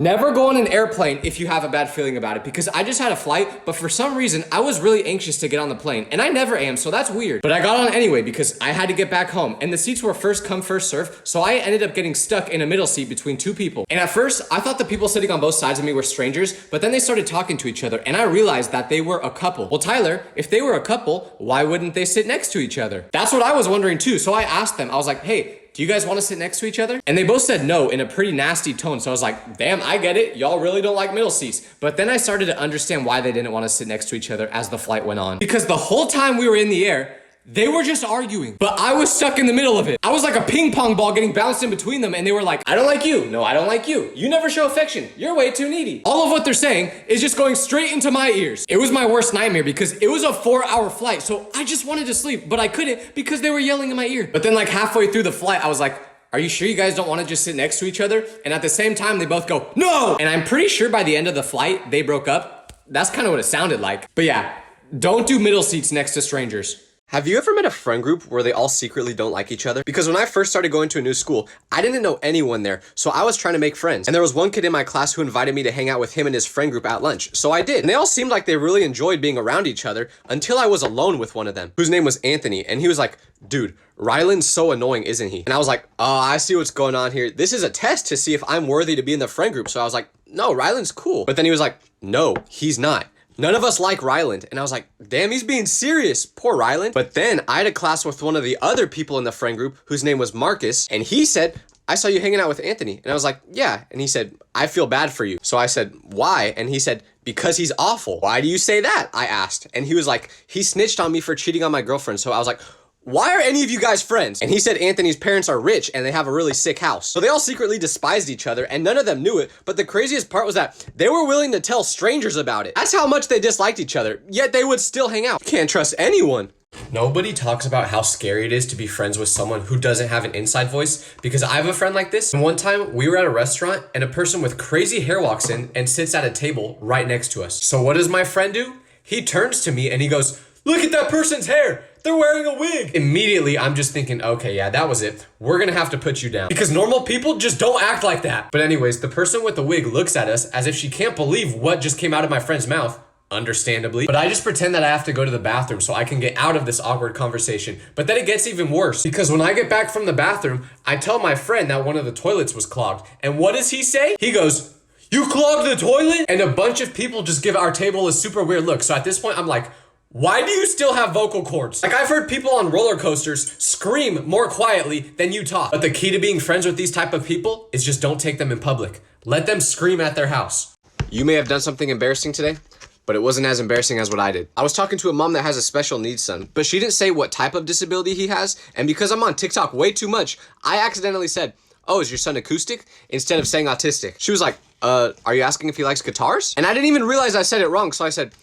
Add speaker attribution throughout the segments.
Speaker 1: Never go on an airplane if you have a bad feeling about it, because I just had a flight, but for some reason, I was really anxious to get on the plane, and I never am, so that's weird. But I got on anyway because I had to get back home, and the seats were first come, first serve, so I ended up getting stuck in a middle seat between two people. And at first, I thought the people sitting on both sides of me were strangers, but then they started talking to each other, and I realized that they were a couple. Well, Tyler, if they were a couple, why wouldn't they sit next to each other? That's what I was wondering too, so I asked them, I was like, hey, do you guys want to sit next to each other? And they both said no in a pretty nasty tone. So I was like, damn, I get it. Y'all really don't like middle seats. But then I started to understand why they didn't want to sit next to each other as the flight went on. Because the whole time we were in the air, they were just arguing, but I was stuck in the middle of it. I was like a ping pong ball getting bounced in between them, and they were like, I don't like you. No, I don't like you. You never show affection. You're way too needy. All of what they're saying is just going straight into my ears. It was my worst nightmare because it was a 4-hour flight, so I just wanted to sleep, but I couldn't because they were yelling in my ear. But then like halfway through the flight, I was like, are you sure you guys don't want to just sit next to each other? And at the same time, they both go, no! And I'm pretty sure by the end of the flight, they broke up. That's kind of what it sounded like. But yeah, don't do middle seats next to strangers.
Speaker 2: Have you ever met a friend group where they all secretly don't like each other? Because when I first started going to a new school, I didn't know anyone there, so I was trying to make friends. And there was one kid in my class who invited me to hang out with him and his friend group at lunch, so I did. And they all seemed like they really enjoyed being around each other until I was alone with one of them, whose name was Anthony, and he was like, dude, Ryland's so annoying, isn't he? And I was like, oh, I see what's going on here. This is a test to see if I'm worthy to be in the friend group. So I was like, no, Ryland's cool. But then he was like, no, he's not. None of us like Ryland. And I was like, damn, he's being serious. Poor Ryland. But then I had a class with one of the other people in the friend group whose name was Marcus. And he said, I saw you hanging out with Anthony. And I was like, yeah. And he said, I feel bad for you. So I said, why? And he said, because he's awful. Why do you say that? I asked. And he was like, he snitched on me for cheating on my girlfriend. So I was like, why are any of you guys friends? And he said Anthony's parents are rich and they have a really sick house. So they all secretly despised each other and none of them knew it. But the craziest part was that they were willing to tell strangers about it. That's how much they disliked each other, yet they would still hang out. You can't trust anyone. Nobody talks about how scary it is to be friends with someone who doesn't have an inside voice, because I have a friend like this. And one time we were at a restaurant and a person with crazy hair walks in and sits at a table right next to us. So what does my friend do? He turns to me and he goes, look at that person's hair. They're wearing a wig. Immediately, I'm just thinking, okay, yeah, that was it. We're gonna have to put you down. Because normal people just don't act like that. But anyways, the person with the wig looks at us as if she can't believe what just came out of my friend's mouth. Understandably. But I just pretend that I have to go to the bathroom so I can get out of this awkward conversation. But then it gets even worse, because when I get back from the bathroom, I tell my friend that one of the toilets was clogged. And what does he say? He goes, you clogged the toilet? And a bunch of people just give our table a super weird look. So at this point, I'm like, why do you still have vocal cords? Like, I've heard people on roller coasters scream more quietly than you talk. But the key to being friends with these type of people is just don't take them in public. Let them scream at their house. You may have done something embarrassing today, but it wasn't as embarrassing as what I did. I was talking to a mom that has a special needs son, but she didn't say what type of disability he has. And because I'm on TikTok way too much, I accidentally said, oh, is your son acoustic? Instead of saying autistic. She was like, are you asking if he likes guitars? And I didn't even realize I said it wrong. So I said,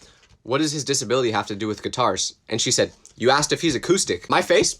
Speaker 2: what does his disability have to do with guitars? And she said, you asked if he's acoustic. My face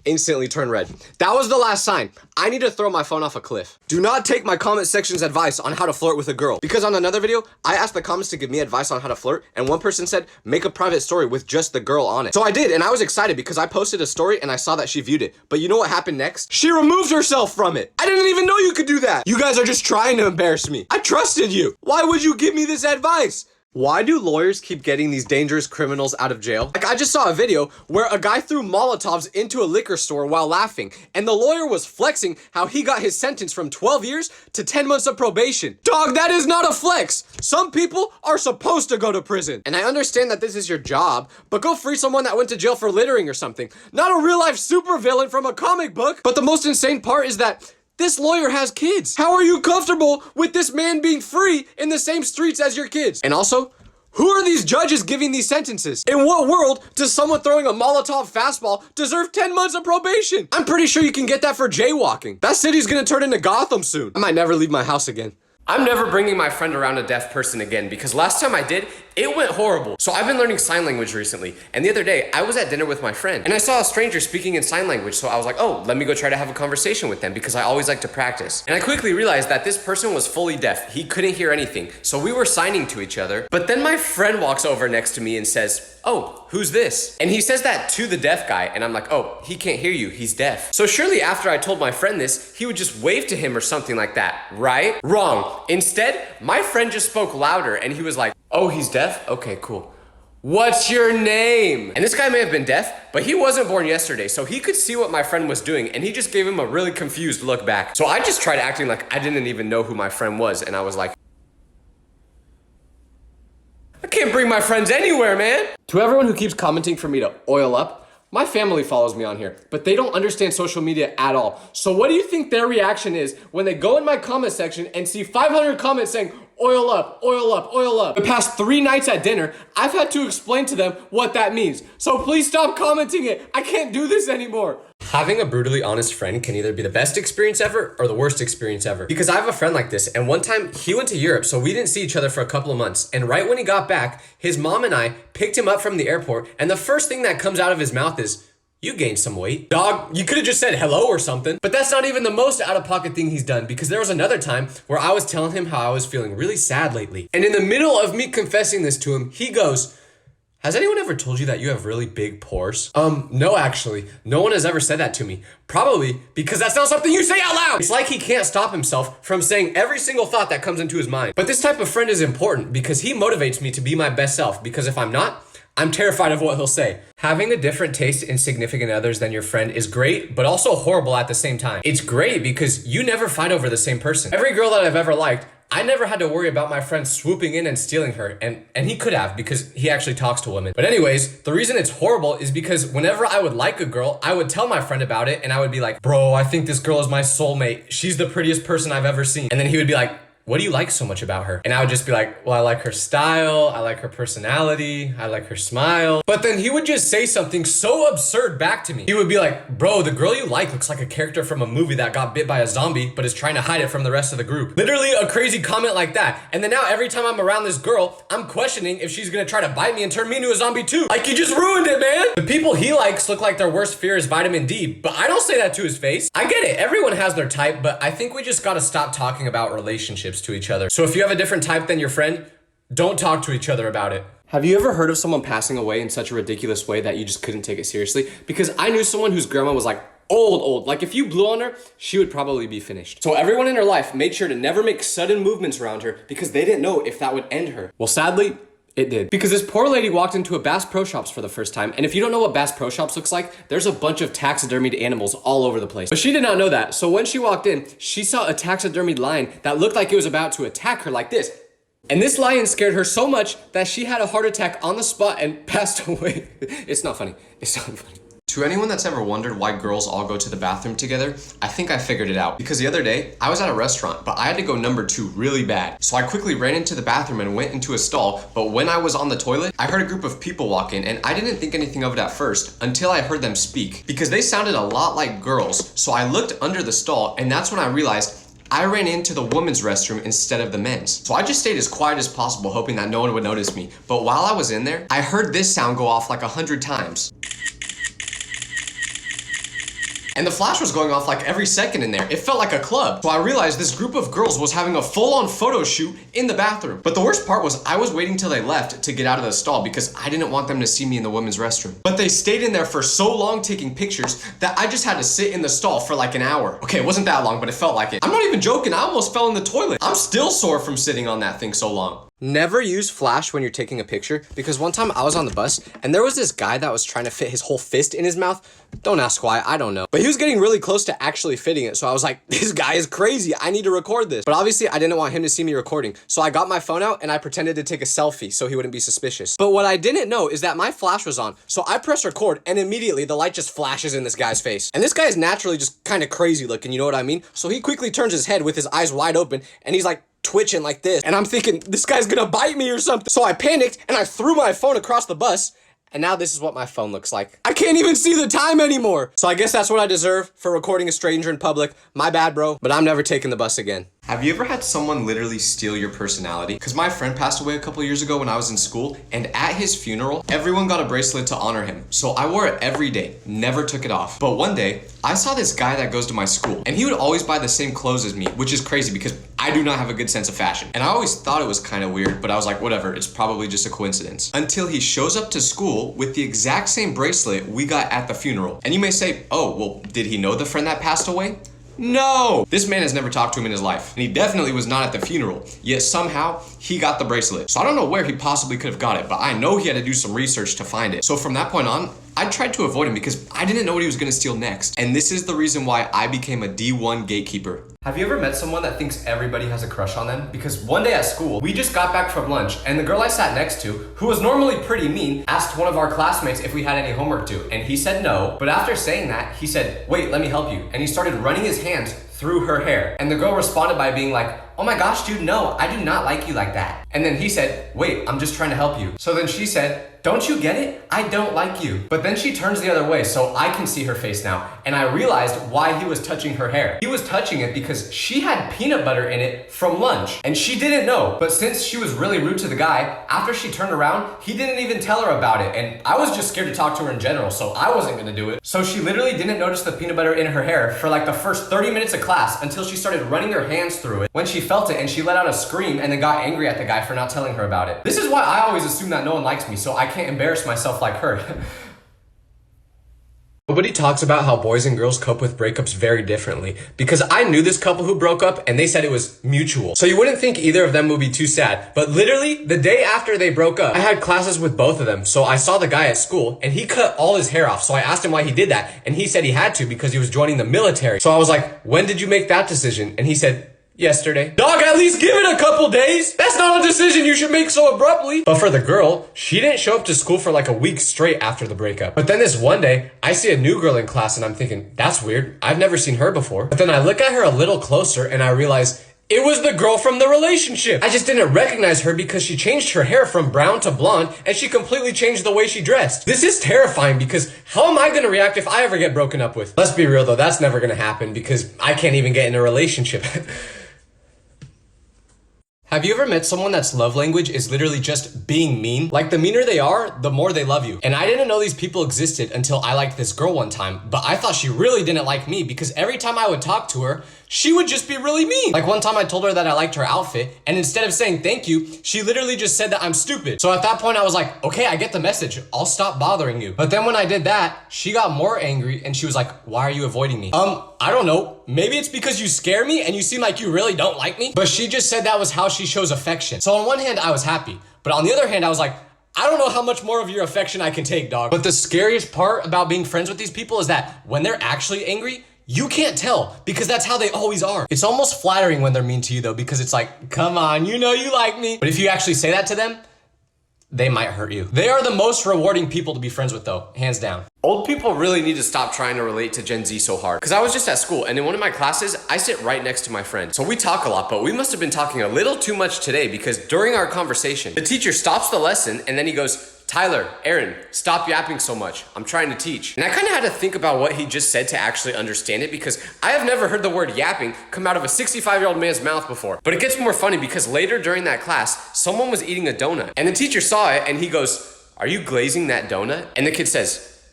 Speaker 2: instantly turned red. That was the last sign. I need to throw my phone off a cliff. Do not take my comment section's advice on how to flirt with a girl. Because on another video, I asked the comments to give me advice on how to flirt, and one person said, make a private story with just the girl on it. So I did, and I was excited because I posted a story and I saw that she viewed it. But you know what happened next? She removed herself from it. I didn't even know you could do that. You guys are just trying to embarrass me. I trusted you. Why would you give me this advice? Why do lawyers keep getting these dangerous criminals out of jail? Like, I just saw a video where a guy threw Molotovs into a liquor store while laughing, and the lawyer was flexing how he got his sentence from 12 years to 10 months of probation. Dog, that is not a flex. Some people are supposed to go to prison. And I understand that this is your job, but go free someone that went to jail for littering or something. Not a real-life supervillain from a comic book. But the most insane part is that this lawyer has kids. How are you comfortable with this man being free in the same streets as your kids? And also, who are these judges giving these sentences? In what world does someone throwing a Molotov fastball deserve 10 months of probation? I'm pretty sure you can get that for jaywalking. That city's gonna turn into Gotham soon. I might never leave my house again. I'm never bringing my friend around a deaf person again, because last time I did, It went horrible. So I've been learning sign language recently, and the other day I was at dinner with my friend and I saw a stranger speaking in sign language, so I was like, oh, let me go try to have a conversation with them because I always like to practice. And I quickly realized that this person was fully deaf. He couldn't hear anything, so we were signing to each other. But then my friend walks over next to me and says, oh, who's this? And he says that to the deaf guy, and I'm like, oh, he can't hear you, he's deaf. So surely after I told my friend this, he would just wave to him or something like that, right? Wrong. Instead, my friend just spoke louder and he was like, oh, he's deaf? Okay, cool. What's your name? And this guy may have been deaf, but he wasn't born yesterday, so he could see what my friend was doing, and he just gave him a really confused look back. So I just tried acting like I didn't even know who my friend was, and I was like, I can't bring my friends anywhere, man. To everyone who keeps commenting for me to oil up, my family follows me on here, but they don't understand social media at all. So what do you think their reaction is when they go in my comment section and see 500 comments saying, oil up, oil up, oil up? The past 3 nights at dinner, I've had to explain to them what that means. So please stop commenting it. I can't do this anymore. Having a brutally honest friend can either be the best experience ever or the worst experience ever. Because I have a friend like this, and one time he went to Europe, so we didn't see each other for a couple of months. And right when he got back, his mom and I picked him up from the airport, and the first thing that comes out of his mouth is, you gained some weight. Dog, you could have just said hello or something. But that's not even the most out-of-pocket thing he's done, because there was another time where I was telling him how I was feeling really sad lately. And in the middle of me confessing this to him, he goes, has anyone ever told you that you have really big pores? No, actually. No one has ever said that to me. Probably because that's not something you say out loud. It's like he can't stop himself from saying every single thought that comes into his mind. But this type of friend is important because he motivates me to be my best self, because if I'm not, I'm terrified of what he'll say. Having a different taste in significant others than your friend is great, but also horrible at the same time. It's great because you never fight over the same person. Every girl that I've ever liked, I never had to worry about my friend swooping in and stealing her, and he could have because he actually talks to women. But anyways, the reason it's horrible is because whenever I would like a girl, I would tell my friend about it and I would be like, bro, I think this girl is my soulmate. She's the prettiest person I've ever seen. And then he would be like, what do you like so much about her? And I would just be like, well, I like her style, I like her personality, I like her smile. But then he would just say something so absurd back to me. He would be like, bro, the girl you like looks like a character from a movie that got bit by a zombie, but is trying to hide it from the rest of the group. Literally a crazy comment like that. And then now every time I'm around this girl, I'm questioning if she's gonna try to bite me and turn me into a zombie too. Like, you just ruined it, man. The people he likes look like their worst fear is vitamin D, but I don't say that to his face. I get it, everyone has their type, but I think we just gotta stop talking about relationships to each other. So if you have a different type than your friend, don't talk to each other about it. Have you ever heard of someone passing away in such a ridiculous way that you just couldn't take it seriously? Because I knew someone whose grandma was like old. Like if you blew on her, she would probably be finished. So everyone in her life made sure to never make sudden movements around her because they didn't know if that would end her. Well, sadly, it did. Because this poor lady walked into a Bass Pro Shops for the first time, and if you don't know what Bass Pro Shops looks like, there's a bunch of taxidermied animals all over the place. But she did not know that, so when she walked in, she saw a taxidermied lion that looked like it was about to attack her like this. And this lion scared her so much that she had a heart attack on the spot and passed away. It's not funny. It's not funny. To anyone that's ever wondered why girls all go to the bathroom together, I think I figured it out. Because the other day, I was at a restaurant, but I had to go number 2 really bad. So I quickly ran into the bathroom and went into a stall, but when I was on the toilet, I heard a group of people walk in, and I didn't think anything of it at first until I heard them speak. Because they sounded a lot like girls, so I looked under the stall, and that's when I realized I ran into the women's restroom instead of the men's. So I just stayed as quiet as possible, hoping that no one would notice me. But while I was in there, I heard this sound go off like 100 times. And the flash was going off like every second in there. It felt like a club. So I realized this group of girls was having a full-on photo shoot in the bathroom. But the worst part was I was waiting till they left to get out of the stall because I didn't want them to see me in the women's restroom. But they stayed in there for so long taking pictures that I just had to sit in the stall for like an hour. Okay, it wasn't that long, but it felt like it. I'm not even joking, I almost fell in the toilet. I'm still sore from sitting on that thing so long. Never use flash when you're taking a picture, because one time I was on the bus and there was this guy that was trying to fit his whole fist in his mouth. Don't ask why, I don't know. But he was getting really close to actually fitting it, so I was like, this guy is crazy, I need to record this. But obviously I didn't want him to see me recording, so I got my phone out and I pretended to take a selfie so he wouldn't be suspicious. But what I didn't know is that my flash was on, so I press record and immediately the light just flashes in this guy's face. And this guy is naturally just kind of crazy looking, you know what I mean? So he quickly turns his head with his eyes wide open and he's like, twitching like this, and I'm thinking this guy's gonna bite me or something. So I panicked and I threw my phone across the bus, and now this is what my phone looks like. I can't even see the time anymore. So I guess that's what I deserve for recording a stranger in public. My bad, bro, but I'm never taking the bus again. Have you ever had someone literally steal your personality? Because my friend passed away a couple years ago when I was in school, and at his funeral, everyone got a bracelet to honor him. So I wore it every day, never took it off. But one day, I saw this guy that goes to my school, and he would always buy the same clothes as me, which is crazy because I do not have a good sense of fashion. And I always thought it was kind of weird, but I was like, whatever, it's probably just a coincidence. Until he shows up to school with the exact same bracelet we got at the funeral. And you may say, oh, well, did he know the friend that passed away? No! This man has never talked to him in his life, and he definitely was not at the funeral, yet somehow he got the bracelet. So I don't know where he possibly could have got it, but I know he had to do some research to find it. So from that point on, I tried to avoid him because I didn't know what he was gonna steal next. And this is the reason why I became a D1 gatekeeper. Have you ever met someone that thinks everybody has a crush on them? Because one day at school, we just got back from lunch, and the girl I sat next to, who was normally pretty mean, asked one of our classmates if we had any homework due, and he said no. But after saying that, he said, wait, let me help you. And he started running his hands through her hair. And the girl responded by being like, oh my gosh, dude, no, I do not like you like that. And then he said, wait, I'm just trying to help you. So then she said, don't you get it? I don't like you. But then she turns the other way so I can see her face now. And I realized why he was touching her hair. He was touching it because she had peanut butter in it from lunch. And she didn't know. But since she was really rude to the guy, after she turned around, he didn't even tell her about it. And I was just scared to talk to her in general, so I wasn't gonna do it. So she literally didn't notice the peanut butter in her hair for like the first 30 minutes of class until she started running her hands through it. When she felt it and she let out a scream and then got angry at the guy for not telling her about it. This is why I always assume that no one likes me, so I can't embarrass myself like her.
Speaker 1: Nobody talks about how boys and girls cope with breakups very differently, because I knew this couple who broke up and they said it was mutual. So you wouldn't think either of them would be too sad, but literally the day after they broke up, I had classes with both of them. So I saw the guy at school and he cut all his hair off. So I asked him why he did that, and he said he had to because he was joining the military. So I was like, when did you make that decision? And he said, yesterday. Dog, at least give it a couple days. That's not a decision you should make so abruptly. But for the girl, she didn't show up to school for like a week straight after the breakup. But then this one day, I see a new girl in class and I'm thinking, that's weird. I've never seen her before. But then I look at her a little closer and I realize it was the girl from the relationship. I just didn't recognize her because she changed her hair from brown to blonde and she completely changed the way she dressed. This is terrifying because how am I gonna react if I ever get broken up with? Let's be real though, that's never gonna happen because I can't even get in a relationship. Have you ever met someone that's love language is literally just being mean? Like the meaner they are, the more they love you. And I didn't know these people existed until I liked this girl one time, but I thought she really didn't like me because every time I would talk to her, she would just be really mean. Like one time I told her that I liked her outfit, and instead of saying thank you, she literally just said that I'm stupid. So at that point I was like, okay, I get the message. I'll stop bothering you. But then when I did that, she got more angry and she was like, why are you avoiding me? I don't know. Maybe it's because you scare me and you seem like you really don't like me. But she just said that was how she shows affection. So on one hand, I was happy. But on the other hand, I was like, I don't know how much more of your affection I can take, dog. But the scariest part about being friends with these people is that when they're actually angry, you can't tell because that's how they always are. It's almost flattering when they're mean to you though, because it's like, come on, you know you like me. But if you actually say that to them, they might hurt you. They are the most rewarding people to be friends with though, hands down. Old people really need to stop trying to relate to Gen Z so hard. Because I was just at school and in one of my classes, I sit right next to my friend. So we talk a lot, but we must have been talking a little too much today because during our conversation, the teacher stops the lesson and then he goes, Tyler, Aaron, stop yapping so much. I'm trying to teach. And I kind of had to think about what he just said to actually understand it because I have never heard the word yapping come out of a 65-year-old man's mouth before. But it gets more funny because later during that class, someone was eating a donut and the teacher saw it and he goes, are you glazing that donut? And the kid says,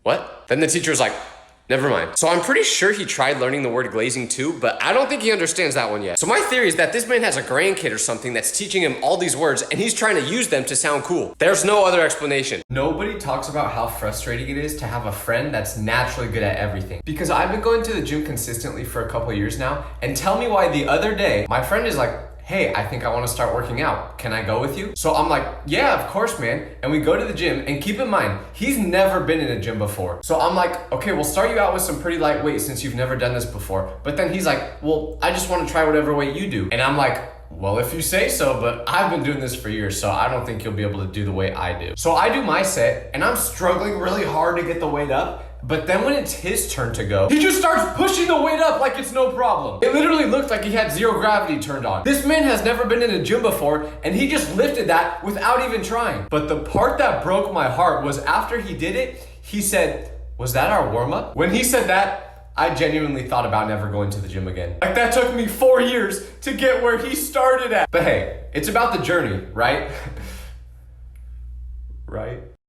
Speaker 1: what? Then the teacher was like, never mind. So I'm pretty sure he tried learning the word glazing too, but I don't think he understands that one yet. So my theory is that this man has a grandkid or something that's teaching him all these words and he's trying to use them to sound cool. There's no other explanation. Nobody talks about how frustrating it is to have a friend that's naturally good at everything. Because I've been going to the gym consistently for a couple years now, and tell me why the other day, my friend is like, hey, I think I want to start working out. Can I go with you? So I'm like, yeah, of course, man. And we go to the gym, and keep in mind, he's never been in a gym before. So I'm like, okay, we'll start you out with some pretty light weight since you've never done this before. But then he's like, well, I just want to try whatever weight you do. And I'm like, well, if you say so, but I've been doing this for years, so I don't think you'll be able to do the way I do. So I do my set, and I'm struggling really hard to get the weight up. But then when it's his turn to go, he just starts pushing the weight up like it's no problem. It literally looked like he had zero gravity turned on. This man has never been in a gym before, and he just lifted that without even trying. But the part that broke my heart was after he did it, he said, was that our warm-up? When he said that,
Speaker 2: I genuinely thought about never going to the gym again.
Speaker 1: Like that took me 4 years to get where he started at.
Speaker 2: But hey, it's about the journey, right? Right?